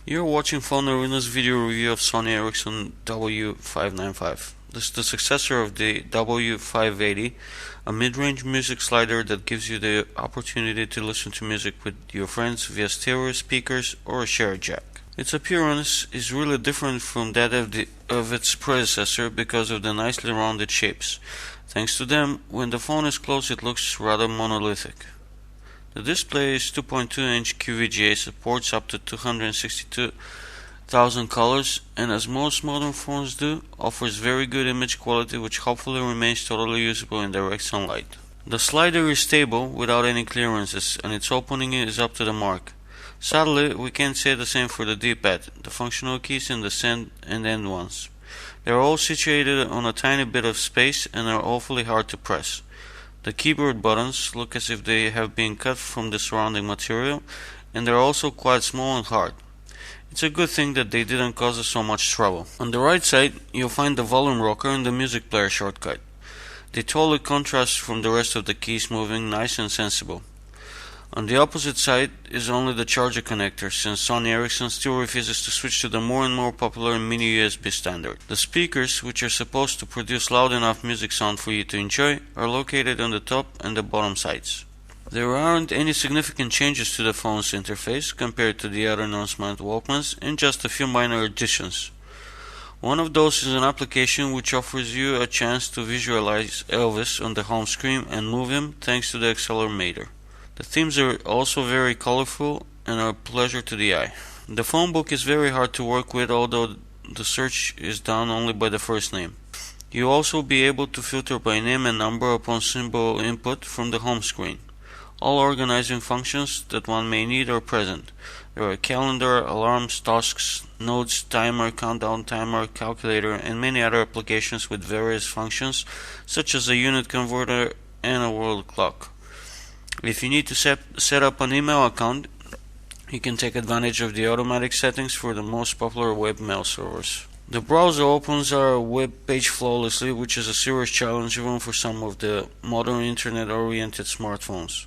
You're watching Phone Arena's video review of Sony Ericsson W595. This is the successor of the W580, a mid-range music slider that gives you the opportunity to listen to music with your friends via stereo speakers or a share jack. Its appearance is really different from that of its predecessor because of the nicely rounded shapes. Thanks to them, when the phone is close it looks rather monolithic. The display is 2.2-inch QVGA, supports up to 262,000 colors, and as most modern phones do, offers very good image quality which hopefully remains totally usable in direct sunlight. The slider is stable without any clearances, and its opening is up to the mark. Sadly, we can't say the same for the D-pad, the functional keys and the send and end ones. They are all situated on a tiny bit of space and are awfully hard to press. The keyboard buttons look as if they have been cut from the surrounding material, and they are also quite small and hard. It's a good thing that they didn't cause us so much trouble. On the right side, you'll find the volume rocker and the music player shortcut. They totally contrast from the rest of the keys, moving nice and sensible. On the opposite side is only the charger connector, since Sony Ericsson still refuses to switch to the more and more popular mini USB standard. The speakers, which are supposed to produce loud enough music sound for you to enjoy, are located on the top and the bottom sides. There aren't any significant changes to the phone's interface compared to the other non-smart Walkmans, and just a few minor additions. One of those is an application which offers you a chance to visualize Elvis on the home screen and move him thanks to the accelerometer. The themes are also very colorful and are a pleasure to the eye. The phone book is very hard to work with, although the search is done only by the first name. You'll also be able to filter by name and number upon symbol input from the home screen. All organizing functions that one may need are present. There are calendar, alarms, tasks, notes, timer, countdown timer, calculator, and many other applications with various functions, such as a unit converter and a world clock. If you need to set up an email account, you can take advantage of the automatic settings for the most popular web mail servers. The browser opens our web page flawlessly, which is a serious challenge even for some of the modern internet-oriented smartphones.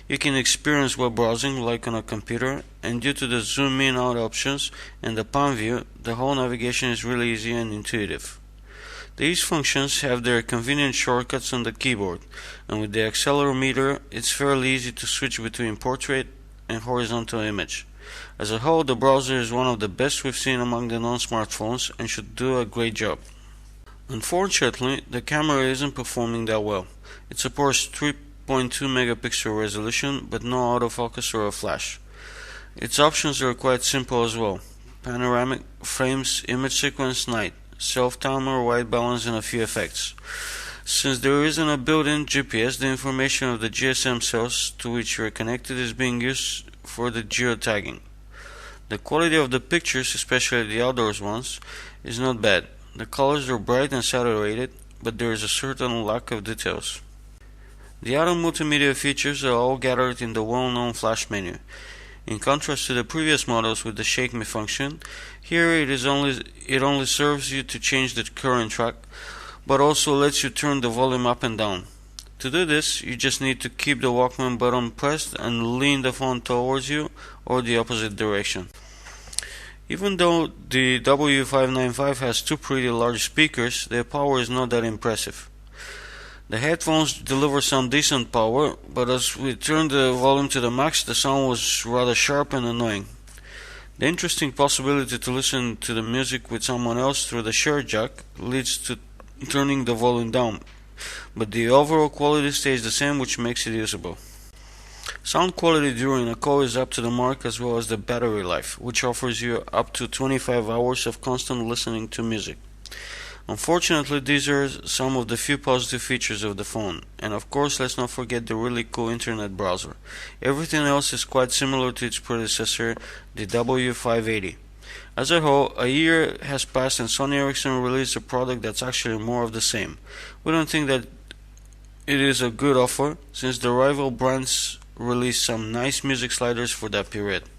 You can experience web browsing like on a computer, and due to the zoom in out options and the palm view, the whole navigation is really easy and intuitive. These functions have their convenient shortcuts on the keyboard, and with the accelerometer, it's fairly easy to switch between portrait and horizontal image. As a whole, the browser is one of the best we've seen among the non-smartphones and should do a great job. Unfortunately, the camera isn't performing that well. It supports 3.2 megapixel resolution, but no autofocus or a flash. Its options are quite simple as well: panoramic, frames, image sequence, night, self-timer, white balance, and a few effects. Since there isn't a built-in GPS, the information of the GSM cells to which you are connected is being used for the geotagging. The quality of the pictures, especially the outdoors ones, is not bad. The colors are bright and saturated, but there is a certain lack of details. The other multimedia features are all gathered in the well-known flash menu. In contrast to the previous models with the Shake Me function, here it only serves you to change the current track, but also lets you turn the volume up and down. To do this, you just need to keep the Walkman button pressed and lean the phone towards you or the opposite direction. Even though the W595 has two pretty large speakers, their power is not that impressive. The headphones deliver some decent power, but as we turned the volume to the max, the sound was rather sharp and annoying. The interesting possibility to listen to the music with someone else through the share jack leads to turning the volume down, but the overall quality stays the same, which makes it usable. Sound quality during a call is up to the mark, as well as the battery life, which offers you up to 25 hours of constant listening to music. Unfortunately, these are some of the few positive features of the phone, and of course let's not forget the really cool internet browser. Everything else is quite similar to its predecessor, the W580. As a whole, a year has passed and Sony Ericsson released a product that's actually more of the same. We don't think that it is a good offer, since the rival brands released some nice music sliders for that period.